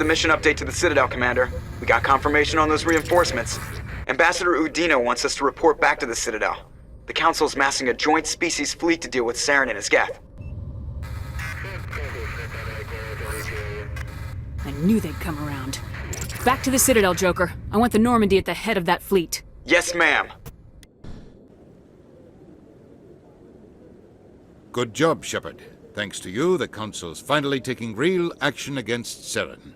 the mission update to the Citadel, Commander. We got confirmation on those reinforcements. Ambassador Udina wants us to report back to the Citadel. The Council's massing a joint species fleet to deal with Saren and his Geth. I knew they'd come around. Back to the Citadel, Joker. I want the Normandy at the head of that fleet. Yes, ma'am. Good job, Shepard. Thanks to you, the Council's finally taking real action against Saren.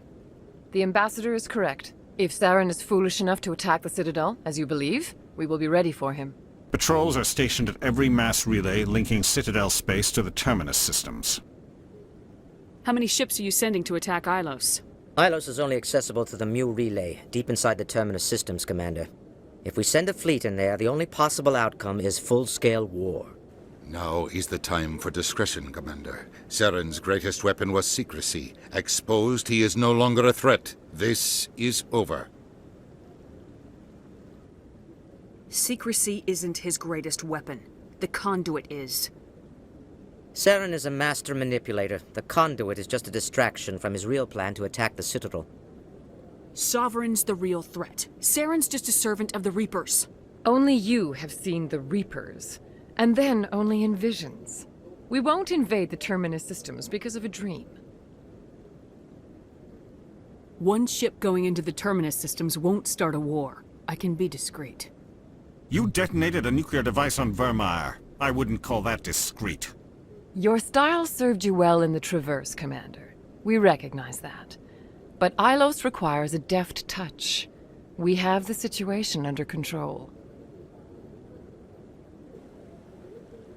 The Ambassador is correct. If Saren is foolish enough to attack the Citadel, as you believe, we will be ready for him. Patrols are stationed at every mass relay linking Citadel space to the Terminus systems. How many ships are you sending to attack Ilos? Ilos is only accessible to the Mu relay, deep inside the Terminus systems, Commander. If we send a fleet in there, the only possible outcome is full-scale war. Now is the time for discretion, Commander. Saren's greatest weapon was secrecy. Exposed, he is no longer a threat. This is over. Secrecy isn't his greatest weapon. The conduit is. Saren is a master manipulator. The conduit is just a distraction from his real plan to attack the Citadel. Sovereign's the real threat. Saren's just a servant of the Reapers. Only you have seen the Reapers, and then only in visions. We won't invade the Terminus systems because of a dream. One ship going into the Terminus systems won't start a war. I can be discreet. You detonated a nuclear device on Vermeer. I wouldn't call that discreet. Your style served you well in the Traverse, Commander. We recognize that. But Ilos requires a deft touch. We have the situation under control.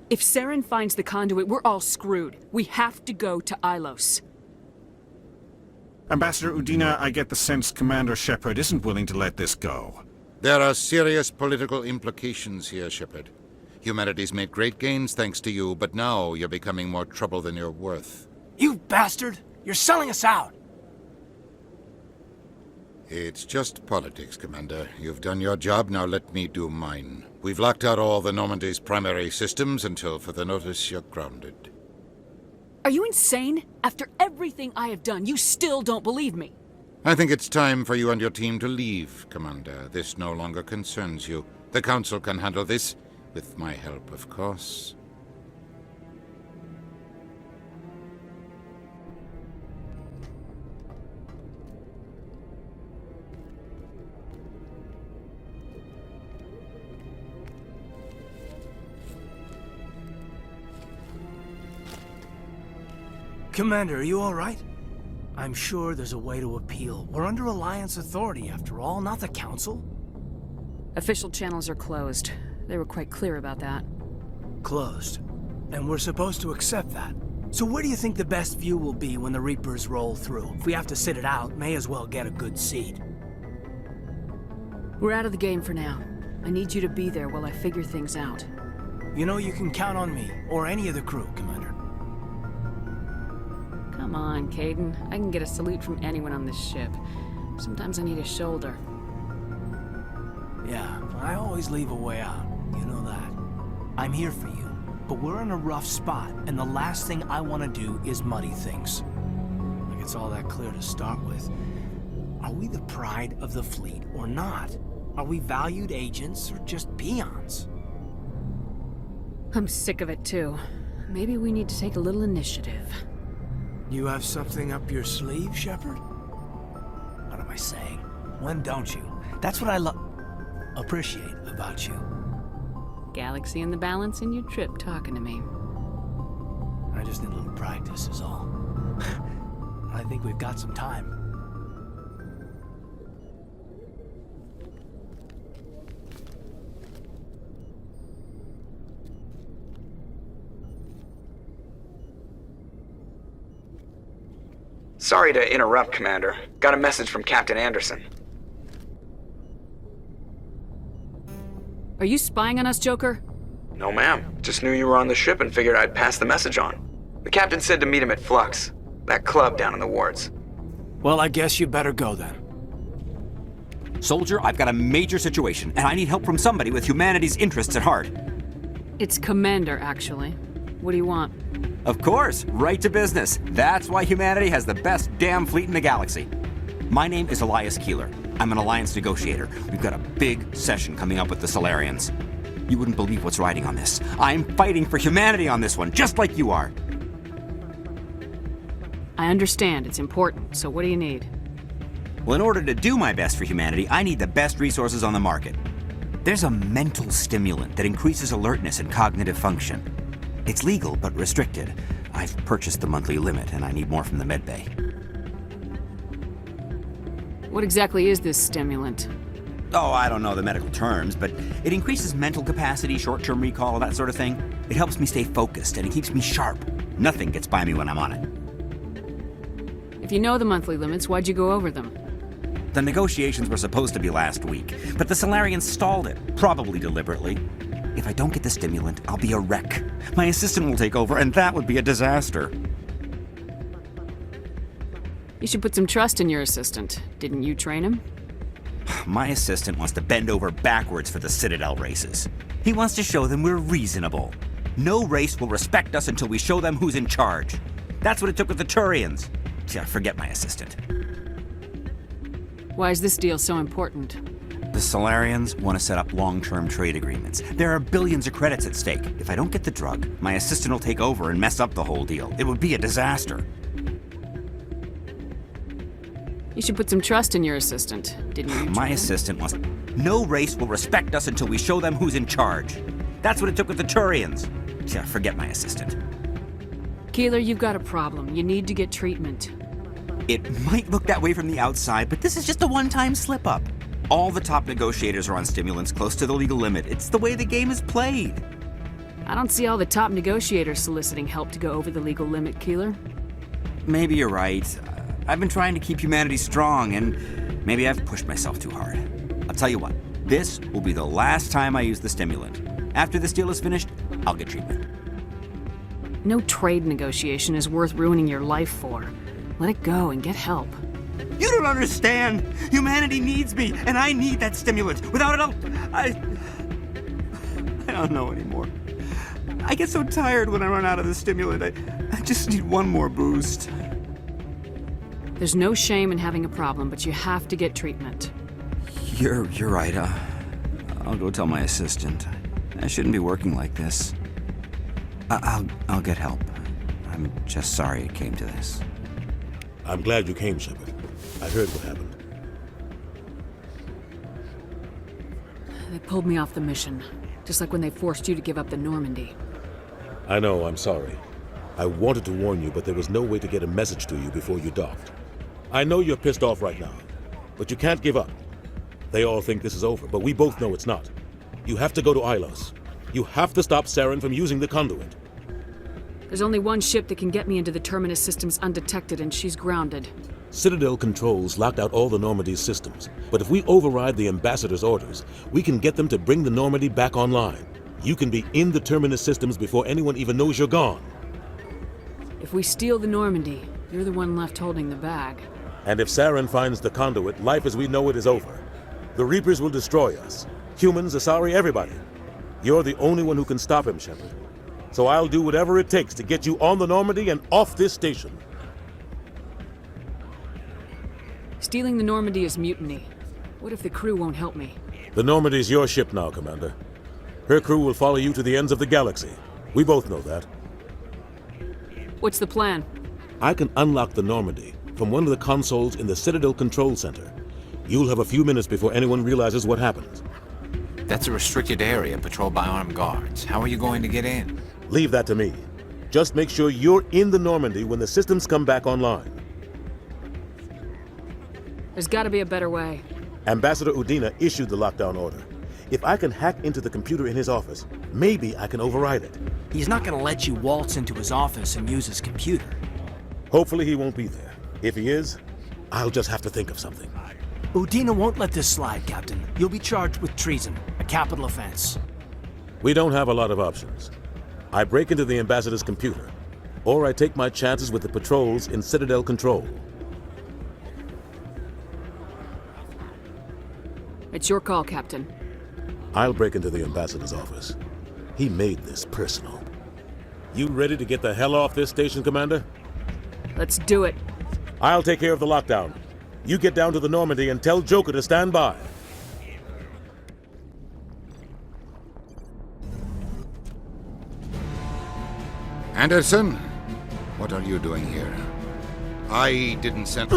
If Saren finds the conduit, we're all screwed. We have to go to Ilos. Ambassador Udina, I get the sense Commander Shepard isn't willing to let this go. There are serious political implications here, Shepard. Humanity's made great gains thanks to you, but now you're becoming more trouble than you're worth. You bastard! You're selling us out! It's just politics, Commander. You've done your job, now let me do mine. We've locked out all the Normandy's primary systems until further notice you're grounded. Are you insane? After everything I have done, you still don't believe me. I think it's time for you and your team to leave, Commander. This no longer concerns you. The Council can handle this, with my help, of course. Commander, are you all right? I'm sure there's a way to appeal. We're under Alliance authority, after all, not the Council. Official channels are closed. They were quite clear about that. Closed. And we're supposed to accept that. So where do you think the best view will be when the Reapers roll through? If we have to sit it out, may as well get a good seat. We're out of the game for now. I need you to be there while I figure things out. You know you can count on me, or any of the crew, Commander. Come on, Caden. I can get a salute from anyone on this ship. Sometimes I need a shoulder. Yeah, I always leave a way out. You know that. I'm here for you, but we're in a rough spot, and the last thing I want to do is muddy things. Like it's all that clear to start with. Are we the pride of the fleet or not? Are we valued agents or just peons? I'm sick of it too. Maybe we need to take a little initiative. You have something up your sleeve, Shepard? What am I saying? When don't you? That's what I appreciate about you. Galaxy in the balance in your trip talking to me. I just need a little practice is all. I think we've got some time. Sorry to interrupt, Commander. Got a message from Captain Anderson. Are you spying on us, Joker? No, ma'am. Just knew you were on the ship and figured I'd pass the message on. The captain said to meet him at Flux, that club down in the wards. Well, I guess you better go then. Soldier, I've got a major situation, and I need help from somebody with humanity's interests at heart. It's Commander, actually. What do you want? Of course, right to business. That's why humanity has the best damn fleet in the galaxy. My name is Elias Keeler. I'm an alliance negotiator. We've got a big session coming up with the Solarians. You wouldn't believe what's riding on this. I'm fighting for humanity on this one, just like you are. I understand, it's important, so what do you need? Well, in order to do my best for humanity, I need the best resources on the market. There's a mental stimulant that increases alertness and cognitive function. It's legal, but restricted. I've purchased the monthly limit, and I need more from the medbay. What exactly is this stimulant? Oh, I don't know the medical terms, but it increases mental capacity, short-term recall, that sort of thing. It helps me stay focused, and it keeps me sharp. Nothing gets by me when I'm on it. If you know the monthly limits, why'd you go over them? The negotiations were supposed to be last week, but the Solarians stalled it, probably deliberately. If I don't get the stimulant, I'll be a wreck. My assistant will take over, and that would be a disaster. You should put some trust in your assistant. Didn't you train him? My assistant wants to bend over backwards for the Citadel races. He wants to show them we're reasonable. No race will respect us until we show them who's in charge. That's what it took with the Turians. Yeah, forget my assistant. Why is this deal so important? The Solarians want to set up long-term trade agreements. There are billions of credits at stake. If I don't get the drug, my assistant will take over and mess up the whole deal. It would be a disaster. You should put some trust in your assistant. Didn't you? My assistant wants... No race will respect us until we show them who's in charge. That's what it took with the Turians. Yeah, forget my assistant. Keeler, you've got a problem. You need to get treatment. It might look that way from the outside, but this is just a one-time slip-up. All the top negotiators are on stimulants close to the legal limit. It's the way the game is played. I don't see all the top negotiators soliciting help to go over the legal limit, Keeler. Maybe you're right. I've been trying to keep humanity strong, and maybe I've pushed myself too hard. I'll tell you what, this will be the last time I use the stimulant. After this deal is finished, I'll get treatment. No trade negotiation is worth ruining your life for. Let it go and get help. You don't understand! Humanity needs me, and I need that stimulant. Without it, I don't know anymore. I get so tired when I run out of the stimulant. I just need one more boost. There's no shame in having a problem, but you have to get treatment. You're right. I'll go tell my assistant. I shouldn't be working like this. I'll get help. I'm just sorry it came to this. I'm glad you came, Shepard. I heard what happened. They pulled me off the mission, just like when they forced you to give up the Normandy. I know, I'm sorry. I wanted to warn you, but there was no way to get a message to you before you docked. I know you're pissed off right now, but you can't give up. They all think this is over, but we both know it's not. You have to go to Ilos. You have to stop Saren from using the conduit. There's only one ship that can get me into the Terminus systems undetected, and she's grounded. Citadel controls locked out all the Normandy's systems, but if we override the Ambassador's orders, we can get them to bring the Normandy back online. You can be in the Terminus systems before anyone even knows you're gone. If we steal the Normandy, you're the one left holding the bag. And if Saren finds the conduit, life as we know it is over. The Reapers will destroy us. Humans, Asari, everybody. You're the only one who can stop him, Shepard. So I'll do whatever it takes to get you on the Normandy and off this station. Stealing the Normandy is mutiny. What if the crew won't help me? The Normandy's your ship now, Commander. Her crew will follow you to the ends of the galaxy. We both know that. What's the plan? I can unlock the Normandy from one of the consoles in the Citadel Control Center. You'll have a few minutes before anyone realizes what happened. That's a restricted area patrolled by armed guards. How are you going to get in? Leave that to me. Just make sure you're in the Normandy when the systems come back online. There's gotta be a better way. Ambassador Udina issued the lockdown order. If I can hack into the computer in his office, maybe I can override it. He's not gonna let you waltz into his office and use his computer. Hopefully he won't be there. If he is, I'll just have to think of something. Udina won't let this slide, Captain. You'll be charged with treason, a capital offense. We don't have a lot of options. I break into the Ambassador's computer, or I take my chances with the patrols in Citadel Control. It's your call, Captain. I'll break into the Ambassador's office. He made this personal. You ready to get the hell off this station, Commander? Let's do it. I'll take care of the lockdown. You get down to the Normandy and tell Joker to stand by. Anderson, what are you doing here? I didn't send...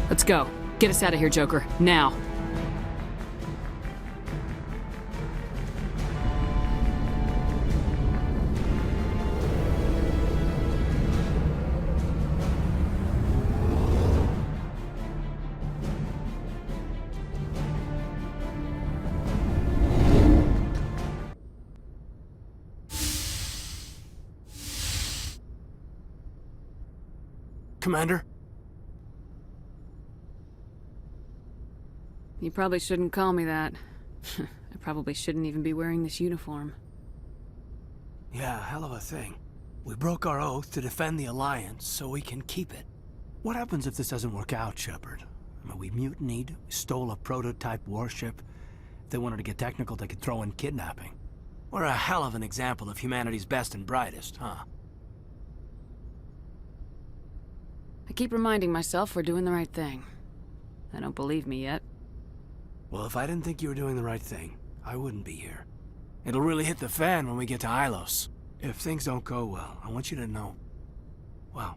Let's go. Get us out of here, Joker. Now. Commander? You probably shouldn't call me that. I probably shouldn't even be wearing this uniform. Yeah, hell of a thing. We broke our oath to defend the Alliance, so we can keep it. What happens if this doesn't work out, Shepard? I mean, we mutinied, stole a prototype warship. If they wanted to get technical, they could throw in kidnapping. We're a hell of an example of humanity's best and brightest, huh? I keep reminding myself we're doing the right thing. I don't believe me yet. Well, if I didn't think you were doing the right thing, I wouldn't be here. It'll really hit the fan when we get to Ilos. If things don't go well, I want you to know, well,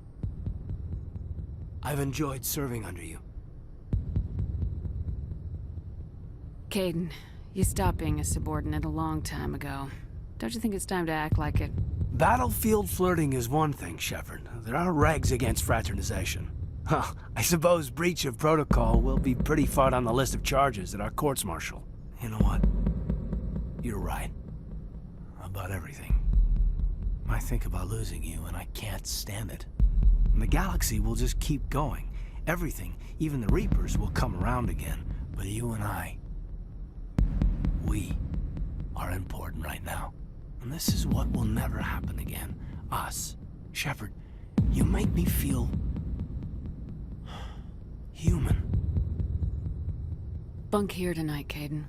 I've enjoyed serving under you. Caden, you stopped being a subordinate a long time ago. Don't you think it's time to act like it? Battlefield flirting is one thing, Shepard. There are regs against fraternization. Huh, I suppose breach of protocol will be pretty far on the list of charges at our courts-martial. You know what? You're right. About everything. I think about losing you, and I can't stand it. And the galaxy will just keep going. Everything, even the Reapers, will come around again. But you and I, we are important right now. And this is what will never happen again. Us. Shepard, you make me feel... human. Bunk here tonight, Caden.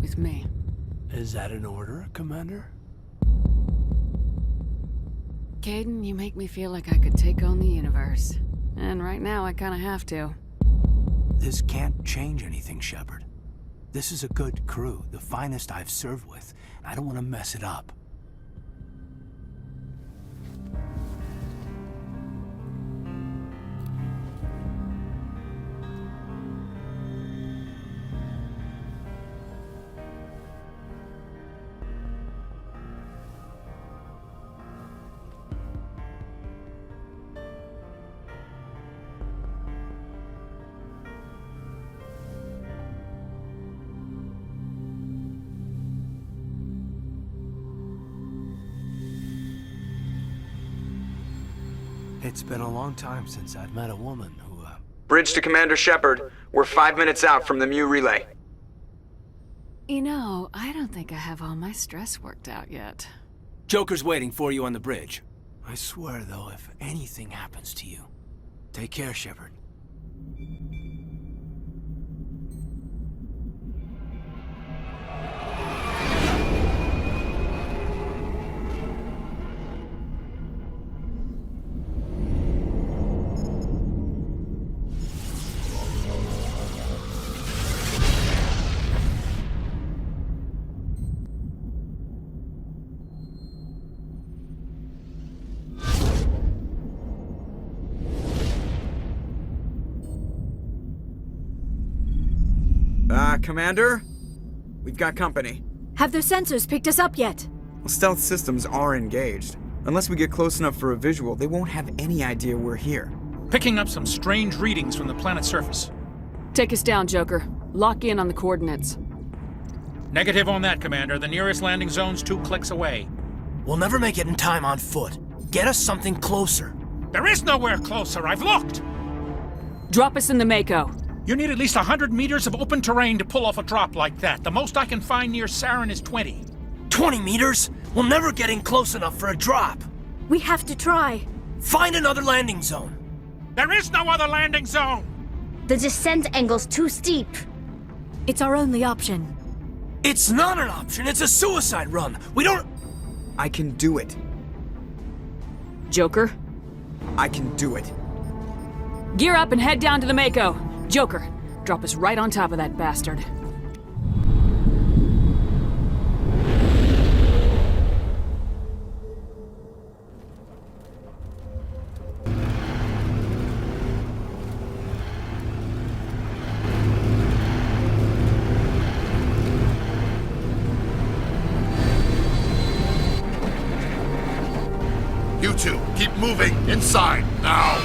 With me. Is that an order, Commander? Caden, you make me feel like I could take on the universe. And right now, I kinda have to. This can't change anything, Shepard. This is a good crew, the finest I've served with. I don't want to mess it up. It's been a long time since I've met a woman who, Bridge to Commander Shepard. We're 5 minutes out from the Mu relay. You know, I don't think I have all my stress worked out yet. Joker's waiting for you on the bridge. I swear, though, if anything happens to you, take care, Shepard. Commander? We've got company. Have their sensors picked us up yet? Well, stealth systems are engaged. Unless we get close enough for a visual, they won't have any idea we're here. Picking up some strange readings from the planet's surface. Take us down, Joker. Lock in on the coordinates. Negative on that, Commander. The nearest landing zone's 2 clicks away. We'll never make it in time on foot. Get us something closer. There is nowhere closer. I've looked. Drop us in the Mako. You need at least 100 meters of open terrain to pull off a drop like that. The most I can find near Saren is 20. 20 meters? We'll never get in close enough for a drop. We have to try. Find another landing zone. There is no other landing zone! The descent angle's too steep. It's our only option. It's not an option, it's a suicide run. We don't... I can do it. Joker, I can do it. gear up and head down to the Mako. Joker, drop us right on top of that bastard. You two, keep moving inside now.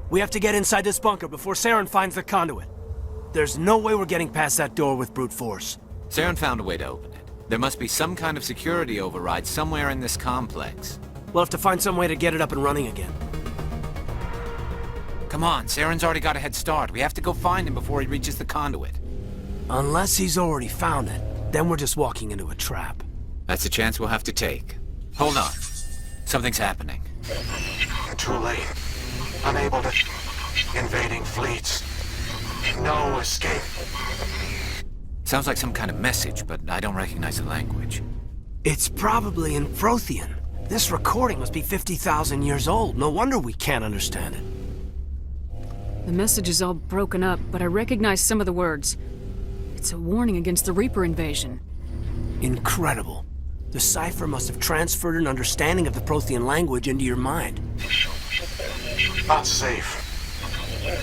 We have to get inside this bunker before Saren finds the conduit. There's no way we're getting past that door with brute force. Saren found a way to open it. There must be some kind of security override somewhere in this complex. We'll have to find some way to get it up and running again. Come on, Saren's already got a head start. We have to go find him before he reaches the conduit. Unless he's already found it, then we're just walking into a trap. That's a chance we'll have to take. Hold on. Something's happening. Too late. Unable to... Invading fleets. No escape. Sounds like some kind of message, but I don't recognize the language. It's probably in Prothean. This recording must be 50,000 years old. No wonder we can't understand it. The message is all broken up, but I recognize some of the words. It's a warning against the Reaper invasion. Incredible. The cipher must have transferred an understanding of the Prothean language into your mind. Unsafe.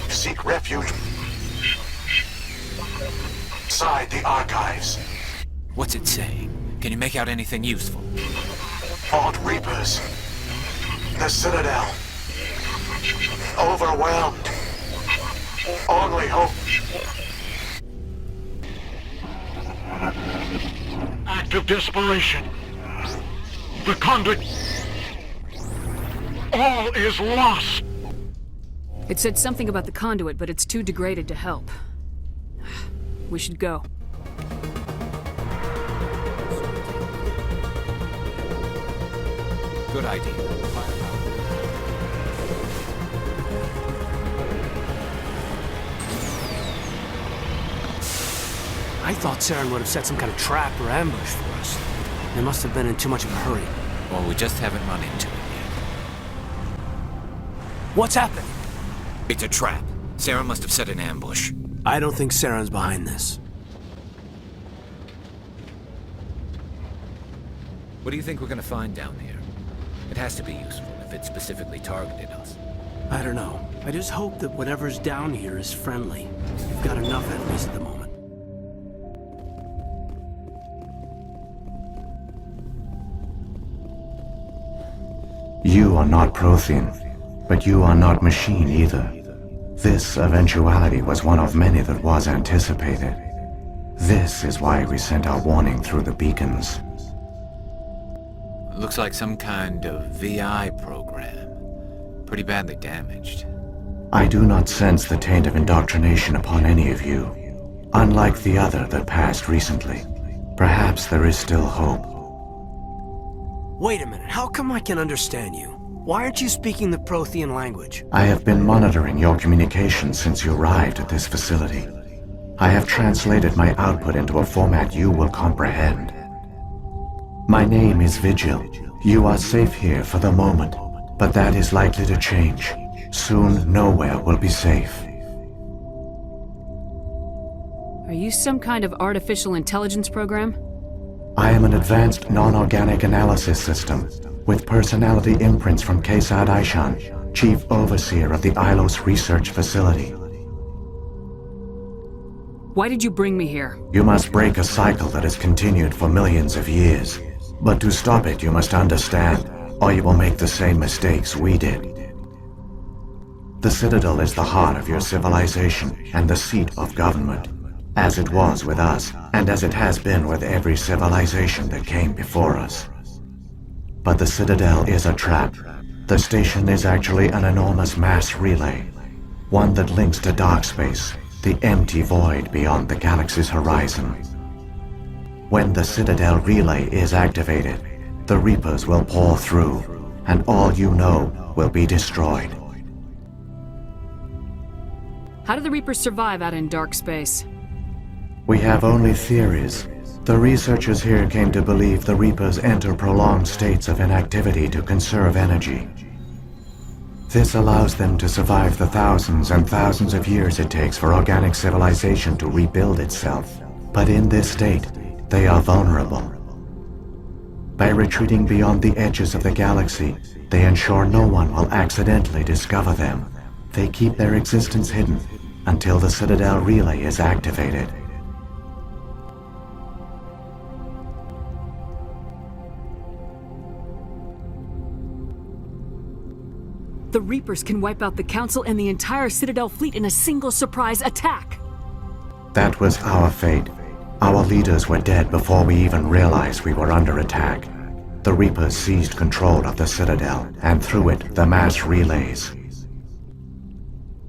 Seek refuge. Inside the archives. What's it saying? Can you make out anything useful? Fought Reapers. The Citadel. Overwhelmed. Only hope. Act of desperation. The conduit. All is lost. It said something about the conduit, but it's too degraded to help. We should go. Good idea. I thought Saren would have set some kind of trap or ambush for us. They must have been in too much of a hurry. Well, we just haven't run into it yet. What's happening? It's a trap. Saren must have set an ambush. I don't think Saren's behind this. What do you think we're gonna find down here? It has to be useful if it specifically targeted us. I don't know. I just hope that whatever's down here is friendly. We've got enough enemies at the moment. You are not Prothean, but you are not machine either. This eventuality was one of many that was anticipated. This is why we sent our warning through the beacons. It looks like some kind of VI program. Pretty badly damaged. I do not sense the taint of indoctrination upon any of you, unlike the other that passed recently. Perhaps there is still hope. Wait a minute, how come I can understand you? Why aren't you speaking the Prothean language? I have been monitoring your communications since you arrived at this facility. I have translated my output into a format you will comprehend. My name is Vigil. You are safe here for the moment, but that is likely to change. Soon, nowhere will be safe. Are you some kind of artificial intelligence program? I am an advanced non-organic analysis system, with personality imprints from Kesad Aishan, Chief Overseer of the Ilos Research Facility. Why did you bring me here? You must break a cycle that has continued for millions of years. But to stop it, you must understand, or you will make the same mistakes we did. The Citadel is the heart of your civilization and the seat of government, as it was with us, and as it has been with every civilization that came before us. But the Citadel is a trap. The station is actually an enormous mass relay, one that links to dark space, the empty void beyond the galaxy's horizon. When the Citadel relay is activated, the Reapers will pour through, and all you know will be destroyed. How do the Reapers survive out in dark space? We have only theories. The researchers here came to believe the Reapers enter prolonged states of inactivity to conserve energy. This allows them to survive the thousands and thousands of years it takes for organic civilization to rebuild itself. But in this state, they are vulnerable. By retreating beyond the edges of the galaxy, they ensure no one will accidentally discover them. They keep their existence hidden until the Citadel relay is activated. The Reapers can wipe out the Council and the entire Citadel fleet in a single surprise attack! That was our fate. Our leaders were dead before we even realized we were under attack. The Reapers seized control of the Citadel, and through it, the mass relays.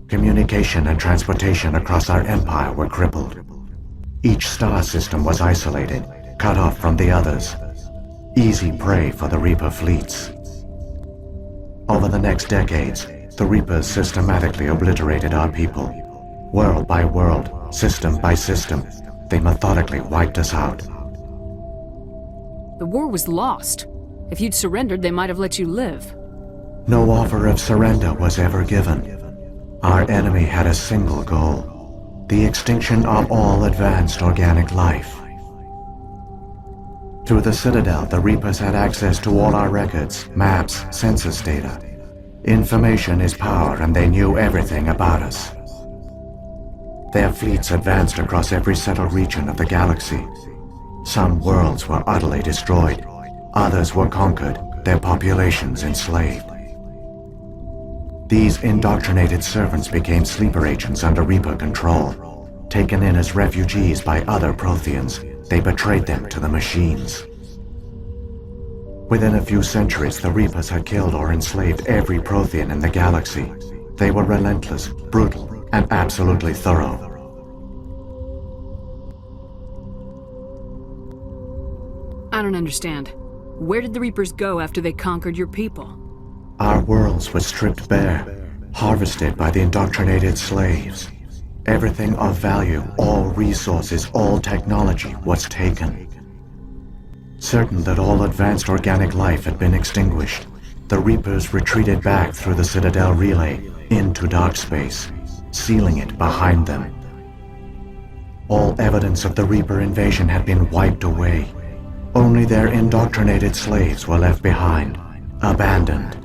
Communication and transportation across our empire were crippled. Each star system was isolated, cut off from the others. Easy prey for the Reaper fleets. Over the next decades, the Reapers systematically obliterated our people. World by world, system by system, they methodically wiped us out. The war was lost. If you'd surrendered, they might have let you live. No offer of surrender was ever given. Our enemy had a single goal: the extinction of all advanced organic life. Through the Citadel, the Reapers had access to all our records, maps, census data. Information is power, and they knew everything about us. Their fleets advanced across every settled region of the galaxy. Some worlds were utterly destroyed. Others were conquered, their populations enslaved. These indoctrinated servants became sleeper agents under Reaper control. Taken in as refugees by other Protheans, they betrayed them to the machines. Within a few centuries, the Reapers had killed or enslaved every Prothean in the galaxy. They were relentless, brutal, and absolutely thorough. I don't understand. Where did the Reapers go after they conquered your people? Our worlds were stripped bare, harvested by the indoctrinated slaves. Everything of value, all resources, all technology was taken. Certain that all advanced organic life had been extinguished, the Reapers retreated back through the Citadel relay into dark space, sealing it behind them. All evidence of the Reaper invasion had been wiped away. Only their indoctrinated slaves were left behind, abandoned.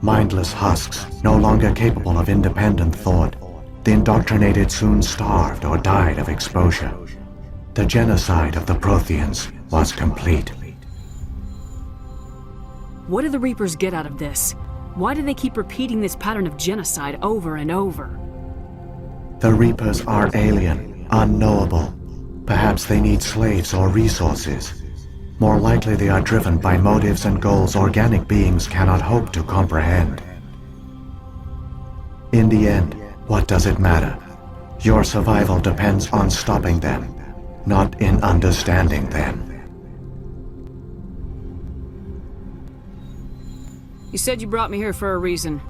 Mindless husks, no longer capable of independent thought, the indoctrinated soon starved or died of exposure. The genocide of the Protheans was complete. What do the Reapers get out of this? Why do they keep repeating this pattern of genocide over and over? The Reapers are alien, unknowable. Perhaps they need slaves or resources. More likely they are driven by motives and goals organic beings cannot hope to comprehend. In the end, what does it matter? Your survival depends on stopping them, not in understanding them. You said you brought me here for a reason.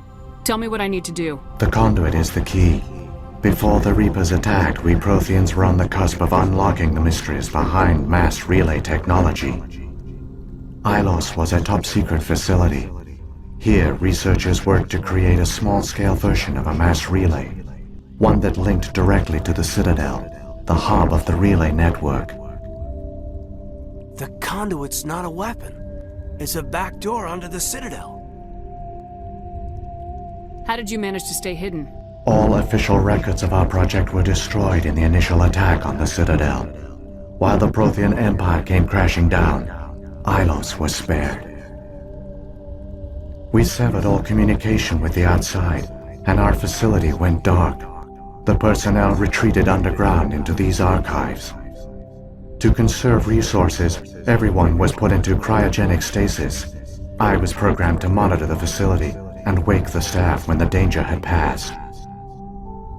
Tell me what I need to do. The conduit is the key. Before the Reapers attacked, we Protheans were on the cusp of unlocking the mysteries behind mass relay technology. Ilos was a top-secret facility. Here, researchers worked to create a small-scale version of a mass relay, one that linked directly to the Citadel, the hub of the relay network. The conduit's not a weapon. It's a back door under the Citadel. How did you manage to stay hidden? All official records of our project were destroyed in the initial attack on the Citadel. While the Prothean Empire came crashing down, Ilos was spared. We severed all communication with the outside, and our facility went dark. The personnel retreated underground into these archives. To conserve resources, everyone was put into cryogenic stasis. I was programmed to monitor the facility and wake the staff when the danger had passed.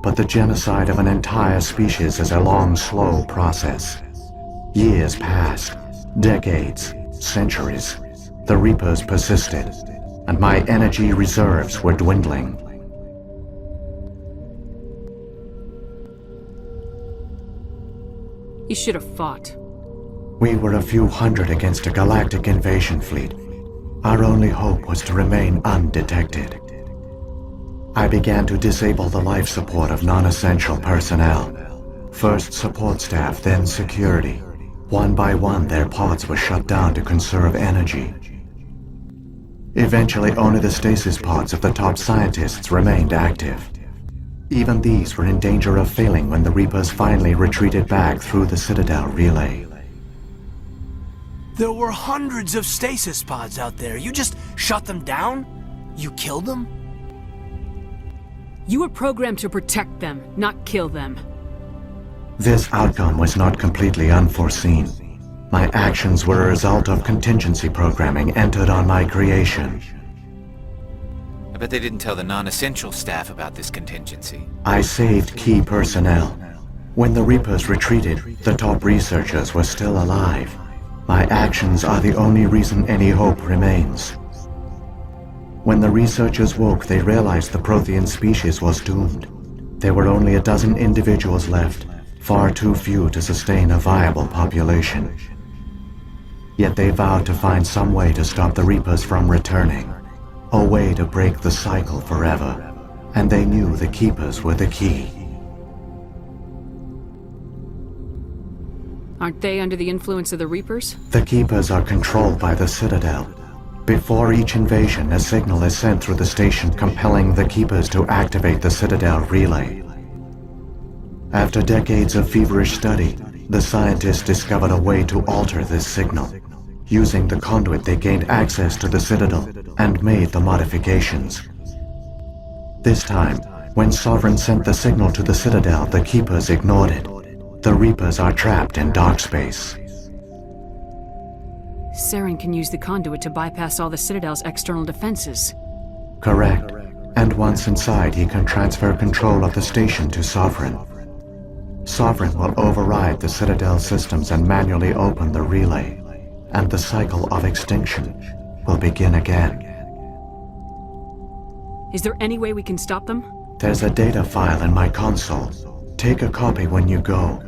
but the genocide of an entire species is a long, slow process. Years passed, decades, centuries. The Reapers persisted, and my energy reserves were dwindling. You should have fought. We were a few hundred against a galactic invasion fleet. Our only hope was to remain undetected. I began to disable the life support of non-essential personnel. First support staff, then security. One by one, their pods were shut down to conserve energy. Eventually, only the stasis pods of the top scientists remained active. Even these were in danger of failing when the Reapers finally retreated back through the Citadel relay. There were hundreds of stasis pods out there. You just shut them down? You killed them? You were programmed to protect them, not kill them. This outcome was not completely unforeseen. My actions were a result of contingency programming entered on my creation. I bet they didn't tell the non-essential staff about this contingency. I saved key personnel. When the Reapers retreated, the top researchers were still alive. My actions are the only reason any hope remains. When the researchers woke, they realized the Prothean species was doomed. There were only a dozen individuals left, far too few to sustain a viable population. Yet they vowed to find some way to stop the Reapers from returning, a way to break the cycle forever, and they knew the Keepers were the key. Aren't they under the influence of the Reapers? The Keepers are controlled by the Citadel. Before each invasion, a signal is sent through the station compelling the Keepers to activate the Citadel relay. After decades of feverish study, the scientists discovered a way to alter this signal. Using the conduit, they gained access to the Citadel and made the modifications. This time, when Sovereign sent the signal to the Citadel, the Keepers ignored it. The Reapers are trapped in dark space. Saren can use the conduit to bypass all the Citadel's external defenses. Correct. And once inside, he can transfer control of the station to Sovereign. Sovereign will override the Citadel systems and manually open the relay, and the cycle of extinction will begin again. Is there any way we can stop them? There's a data file in my console. Take a copy when you go.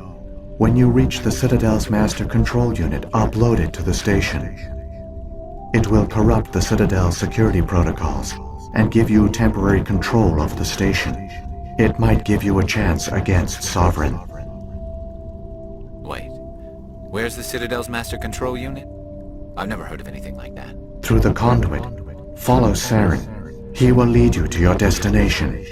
When you reach the Citadel's master control unit, upload it to the station. It will corrupt the Citadel's security protocols and give you temporary control of the station. It might give you a chance against Sovereign. Wait, where's the Citadel's master control unit? I've never heard of anything like that. Through the conduit, follow Saren. He will lead you to your destination.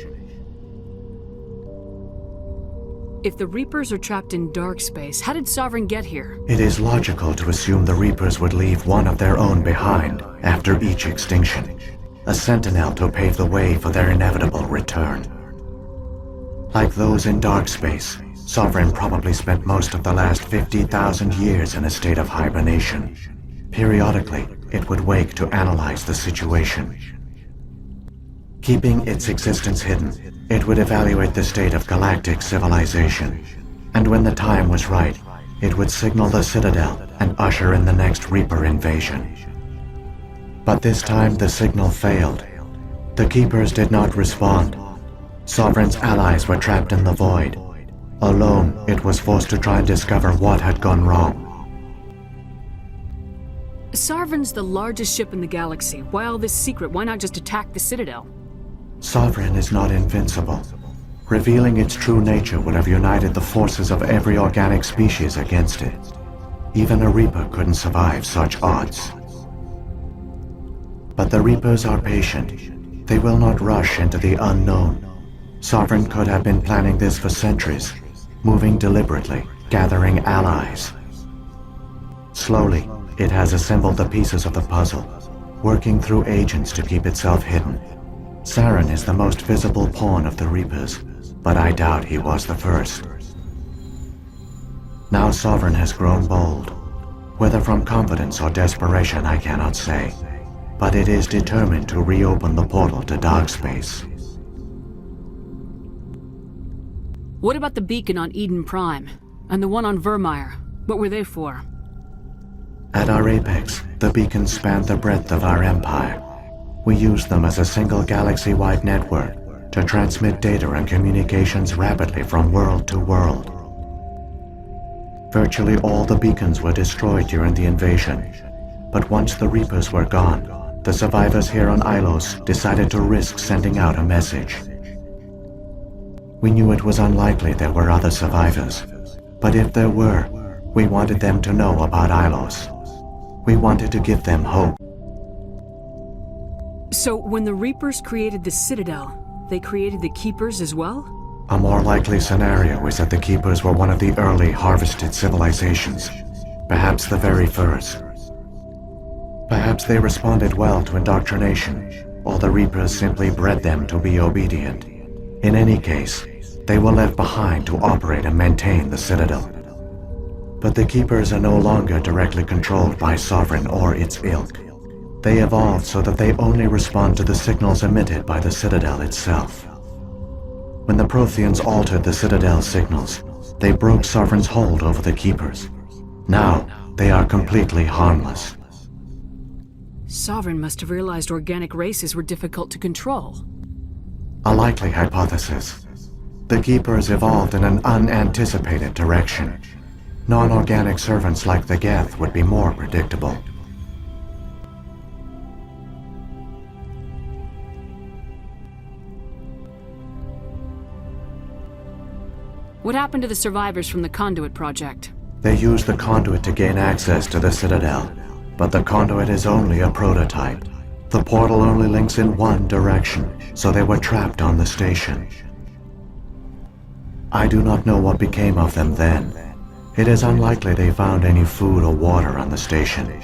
If the Reapers are trapped in dark space, how did Sovereign get here? It is logical to assume the Reapers would leave one of their own behind after each extinction. A sentinel to pave the way for their inevitable return. Like those in dark space, Sovereign probably spent most of the last 50,000 years in a state of hibernation. Periodically, it would wake to analyze the situation. Keeping its existence hidden, it would evaluate the state of galactic civilization. And when the time was right, it would signal the Citadel and usher in the next Reaper invasion. But this time the signal failed. The Keepers did not respond. Sovereign's allies were trapped in the void. Alone, it was forced to try and discover what had gone wrong. Sovereign's the largest ship in the galaxy. Why all this secret? Why not just attack the Citadel? Sovereign is not invincible. Revealing its true nature would have united the forces of every organic species against it. Even a Reaper couldn't survive such odds. But the Reapers are patient. They will not rush into the unknown. Sovereign could have been planning this for centuries, moving deliberately, gathering allies. Slowly, it has assembled the pieces of the puzzle, working through agents to keep itself hidden. Saren is the most visible pawn of the Reapers, but I doubt he was the first. Now Sovereign has grown bold. Whether from confidence or desperation, I cannot say. But it is determined to reopen the portal to dark space. What about the beacon on Eden Prime? And the one on Vermeer? What were they for? At our apex, the beacons spanned the breadth of our empire. We used them as a single galaxy-wide network to transmit data and communications rapidly from world to world. Virtually all the beacons were destroyed during the invasion, but once the Reapers were gone, the survivors here on Ilos decided to risk sending out a message. We knew it was unlikely there were other survivors, but if there were, we wanted them to know about Ilos. We wanted to give them hope. So, when the Reapers created the Citadel, they created the Keepers as well? A more likely scenario is that the Keepers were one of the early harvested civilizations, perhaps the very first. Perhaps they responded well to indoctrination, or the Reapers simply bred them to be obedient. In any case, they were left behind to operate and maintain the Citadel. But the Keepers are no longer directly controlled by Sovereign or its ilk. They evolved so that they only respond to the signals emitted by the Citadel itself. When the Protheans altered the Citadel's signals, they broke Sovereign's hold over the Keepers. Now, they are completely harmless. Sovereign must have realized organic races were difficult to control. A likely hypothesis. The Keepers evolved in an unanticipated direction. Non-organic servants like the Geth would be more predictable. What happened to the survivors from the Conduit project? They used the Conduit to gain access to the Citadel, but the Conduit is only a prototype. The portal only links in one direction, so they were trapped on the station. I do not know what became of them then. It is unlikely they found any food or water on the station.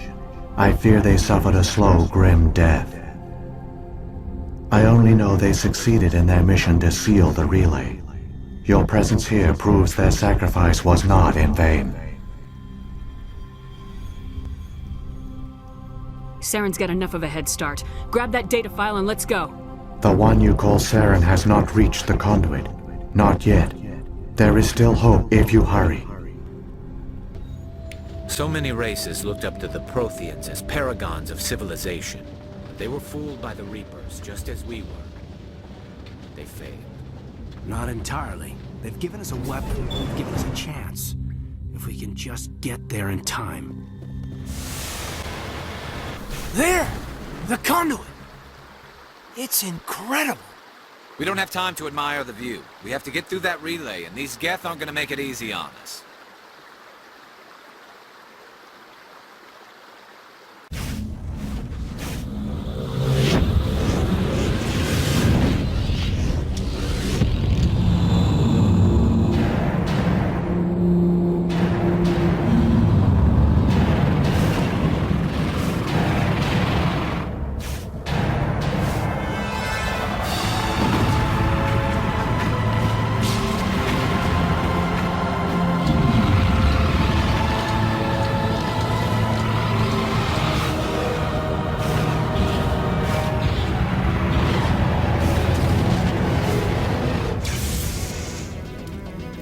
I fear they suffered a slow, grim death. I only know they succeeded in their mission to seal the relay. Your presence here proves their sacrifice was not in vain. Saren's got enough of a head start. Grab that data file and let's go. The one you call Saren has not reached the Conduit. Not yet. There is still hope if you hurry. So many races looked up to the Protheans as paragons of civilization. But they were fooled by the Reapers, just as we were. They failed. Not entirely. They've given us a weapon, they've given us a chance. If we can just get there in time. There! The Conduit! It's incredible! We don't have time to admire the view. We have to get through that relay, and these Geth aren't gonna make it easy on us.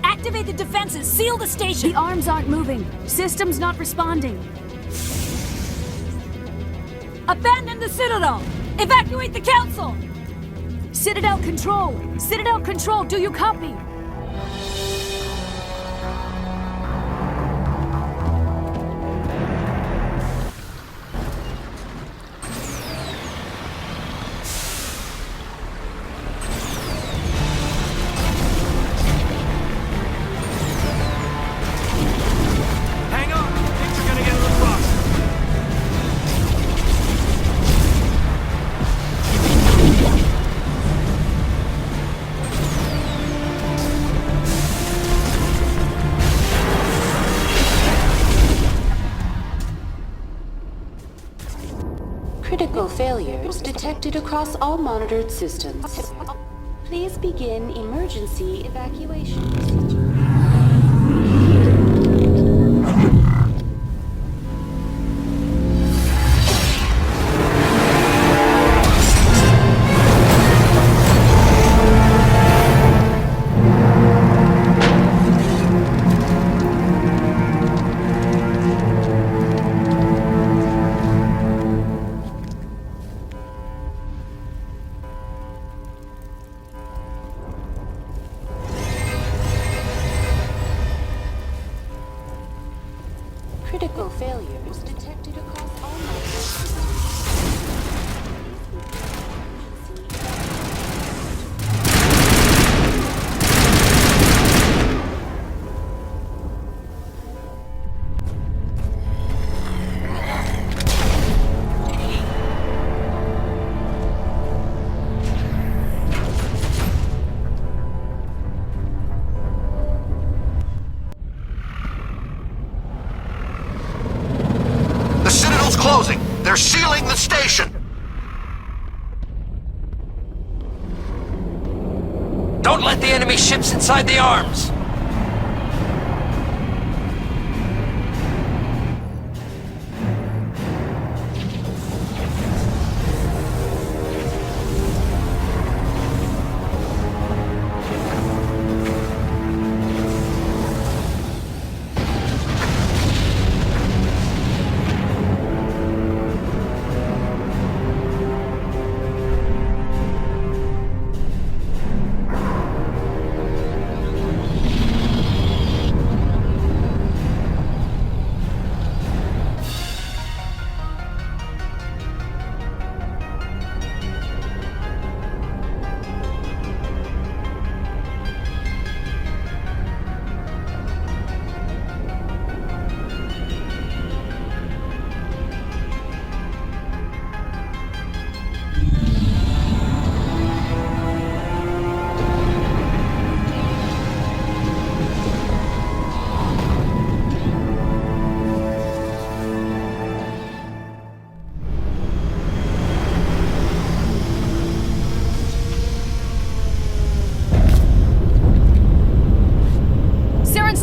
Activate the defenses! Seal the station! The arms aren't moving. System's not responding. Abandon the Citadel! Evacuate the Council! Citadel Control! Citadel Control, do you copy? Critical failures detected across all monitored systems. Please begin emergency evacuation. Don't let the enemy ships inside the arms!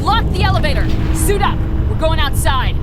Lock the elevator! Suit up! We're going outside!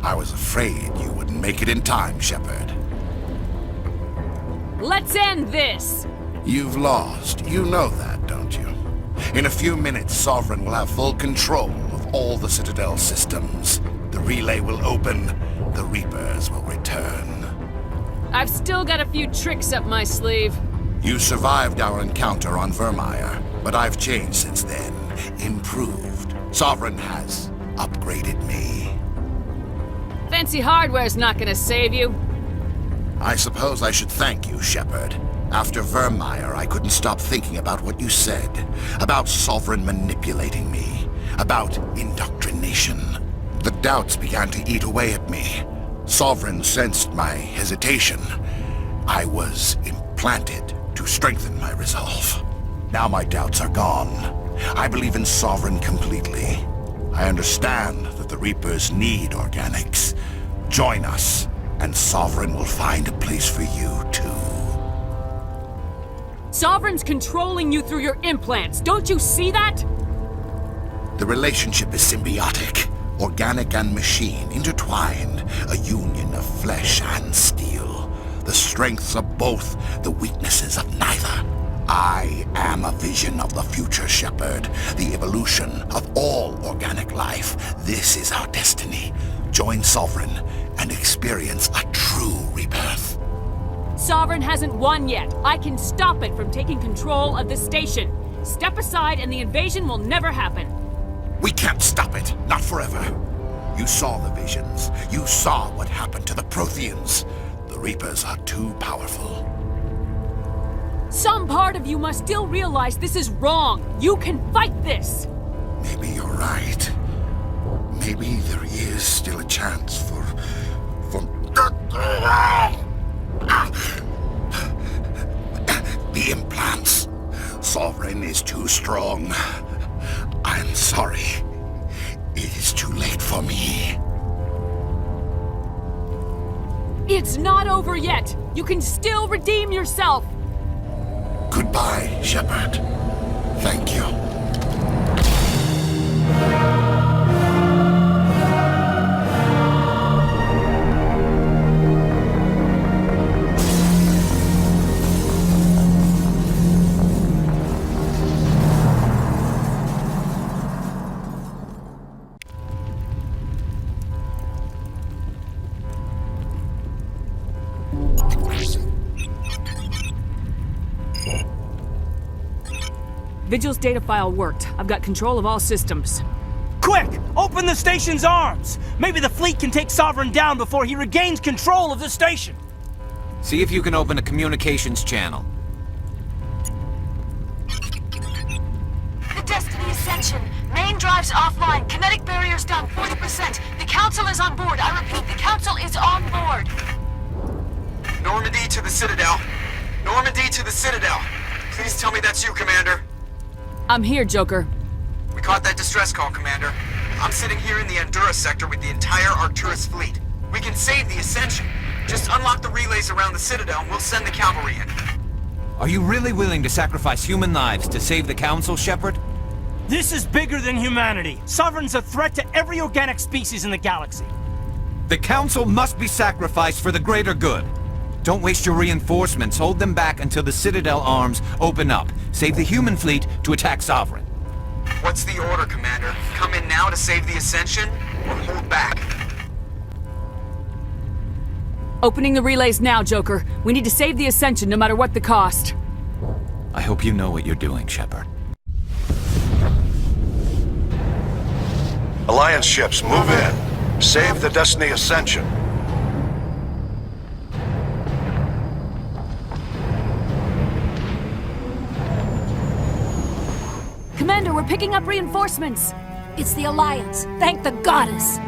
I was afraid you wouldn't make it in time, Shepard. Let's end this! You've lost. You know that, don't you? In a few minutes, Sovereign will have full control of all the Citadel systems. The relay will open. The Reapers will return. I've still got a few tricks up my sleeve. You survived our encounter on Vermeer, but I've changed since then. Improved. Sovereign has upgraded me. Fancy hardware's not gonna save you. I suppose I should thank you, Shepard. After Vermeer, I couldn't stop thinking about what you said. About Sovereign manipulating me. About indoctrination. The doubts began to eat away at me. Sovereign sensed my hesitation. I was implanted to strengthen my resolve. Now my doubts are gone. I believe in Sovereign completely. I understand that the Reapers need organics. Join us, and Sovereign will find a place for you, too. Sovereign's controlling you through your implants. Don't you see that? The relationship is symbiotic. Organic and machine, intertwined. A union of flesh and steel. The strengths of both, the weaknesses of neither. I am a vision of the future, Shepard. The evolution of all organic life. This is our destiny. Join Sovereign, and experience a true rebirth. Sovereign hasn't won yet. I can stop it from taking control of the station. Step aside and the invasion will never happen. We can't stop it, not forever. You saw the visions. You saw what happened to the Protheans. The Reapers are too powerful. Some part of you must still realize this is wrong. You can fight this. Maybe you're right. Maybe there is still a chance for... The implants. Sovereign is too strong. I'm sorry. It is too late for me. It's not over yet. You can still redeem yourself. Goodbye, Shepard. Thank you. Vigil's data file worked. I've got control of all systems. Quick! Open the station's arms! Maybe the fleet can take Sovereign down before he regains control of the station! See if you can open a communications channel. The Destiny Ascension. Main drives offline. Kinetic barriers down 40%. The Council is on board. I repeat, the Council is on board. Normandy to the Citadel. Normandy to the Citadel. Please tell me that's you, Commander. I'm here, Joker. We caught that distress call, Commander. I'm sitting here in the Endura sector with the entire Arcturus fleet. We can save the Ascension. Just unlock the relays around the Citadel and we'll send the cavalry in. Are you really willing to sacrifice human lives to save the Council, Shepard? This is bigger than humanity. Sovereign's a threat to every organic species in the galaxy. The Council must be sacrificed for the greater good. Don't waste your reinforcements. Hold them back until the Citadel arms open up. Save the human fleet to attack Sovereign. What's the order, Commander? Come in now to save the Ascension, or hold back? Opening the relays now, Joker. We need to save the Ascension no matter what the cost. I hope you know what you're doing, Shepard. Alliance ships, move in. Save the Destiny Ascension. Commander, we're picking up reinforcements. It's the Alliance. Thank the goddess.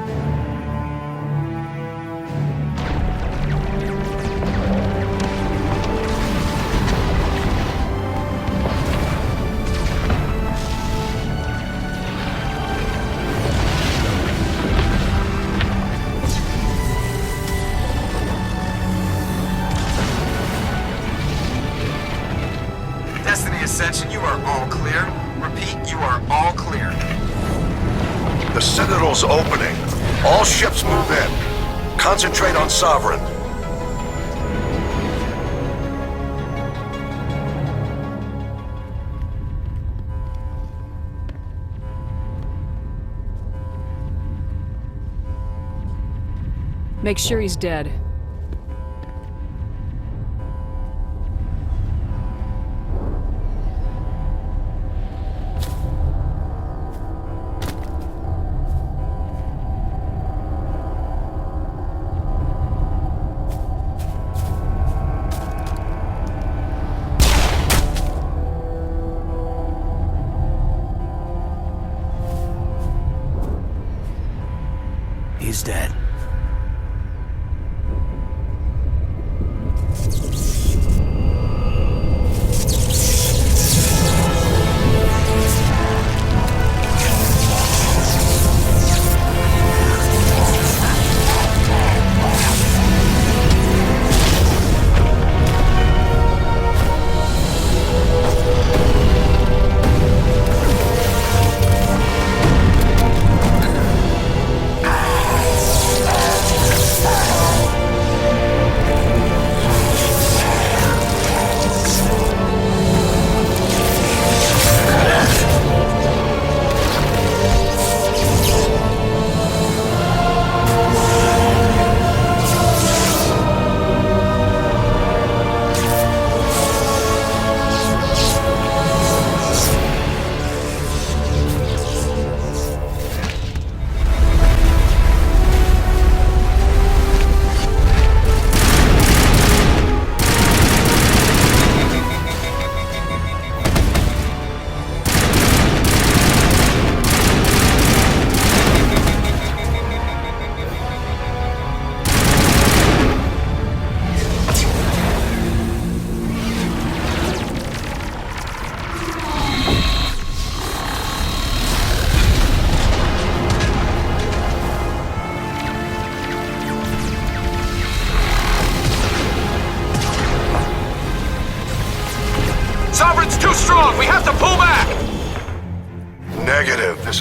Destiny Ascension, you are all clear. Repeat, you are all clear. The Citadel's opening. All ships move in. Concentrate on Sovereign. Make sure he's dead. He's dead.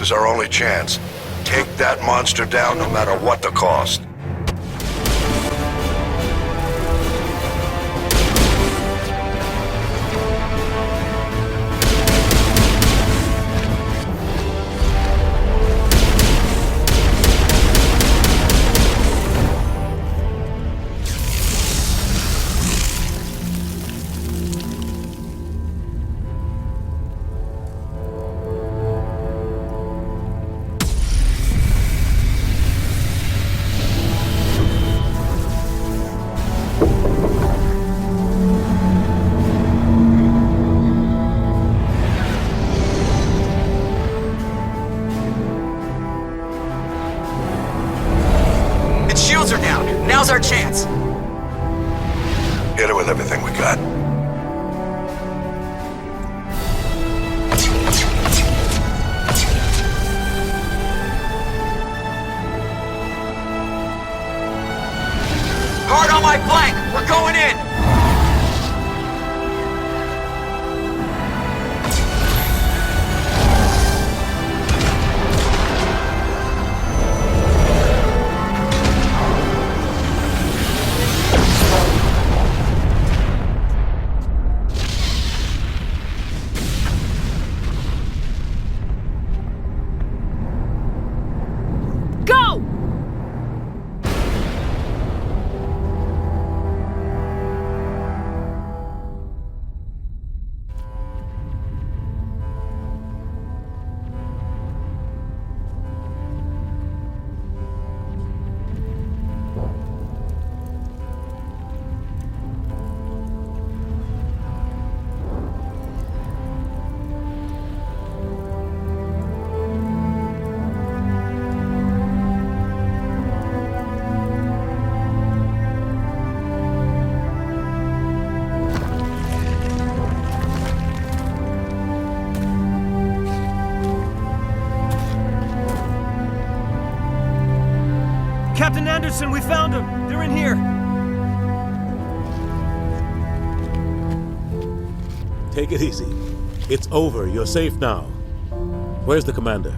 This is our only chance. Take that monster down no matter what the cost. Now's our chance. Hit it with everything we got. Hard on my flank. We're going in. Captain Anderson, we found them! They're in here! Take it easy. It's over. You're safe now. Where's the commander?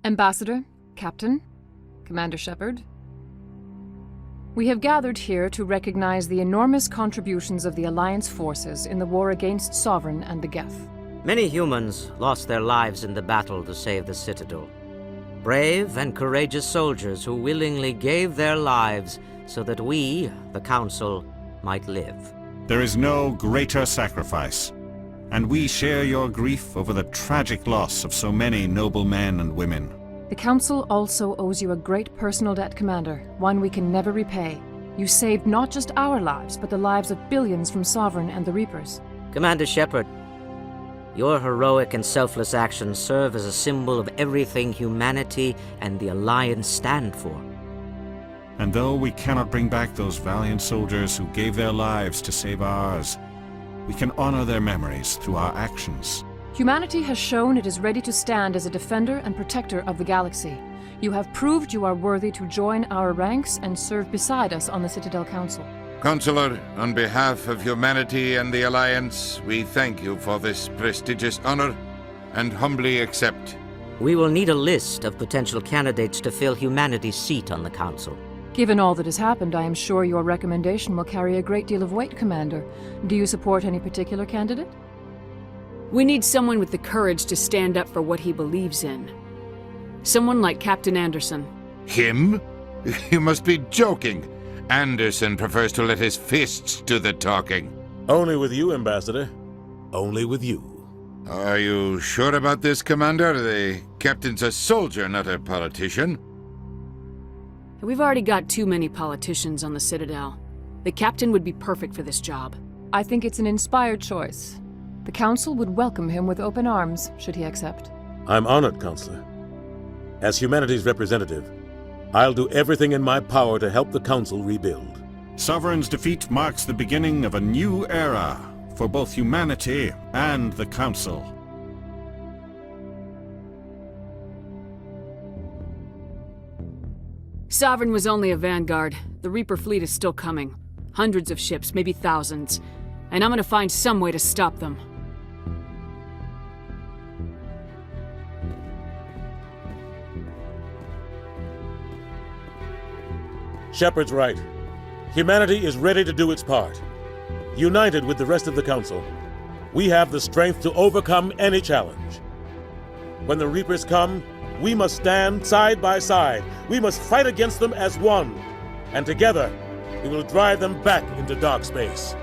Ambassador, Captain, Commander Shepard. We have gathered here to recognize the enormous contributions of the Alliance forces in the war against Sovereign and the Geth. Many humans lost their lives in the battle to save the Citadel. Brave and courageous soldiers who willingly gave their lives so that we, the Council, might live. There is no greater sacrifice, and we share your grief over the tragic loss of so many noble men and women. The Council also owes you a great personal debt, Commander, one we can never repay. You saved not just our lives, but the lives of billions from Sovereign and the Reapers. Commander Shepard, your heroic and selfless actions serve as a symbol of everything humanity and the Alliance stand for. And though we cannot bring back those valiant soldiers who gave their lives to save ours, we can honor their memories through our actions. Humanity has shown it is ready to stand as a defender and protector of the galaxy. You have proved you are worthy to join our ranks and serve beside us on the Citadel Council. Counselor, on behalf of humanity and the Alliance, we thank you for this prestigious honor and humbly accept. We will need a list of potential candidates to fill humanity's seat on the Council. Given all that has happened, I am sure your recommendation will carry a great deal of weight, Commander. Do you support any particular candidate? We need someone with the courage to stand up for what he believes in. Someone like Captain Anderson. Him? You must be joking. Anderson prefers to let his fists do the talking. Only with you, Ambassador. Only with you. Are you sure about this, Commander? The captain's a soldier, not a politician. We've already got too many politicians on the Citadel. The captain would be perfect for this job. I think it's an inspired choice. The Council would welcome him with open arms, should he accept. I'm honored, Counselor. As humanity's representative, I'll do everything in my power to help the Council rebuild. Sovereign's defeat marks the beginning of a new era for both humanity and the Council. Sovereign was only a vanguard. The Reaper fleet is still coming. Hundreds of ships, maybe thousands. And I'm gonna find some way to stop them. Shepard's right. Humanity is ready to do its part. United with the rest of the Council, we have the strength to overcome any challenge. When the Reapers come, we must stand side by side. We must fight against them as one. And together, we will drive them back into dark space.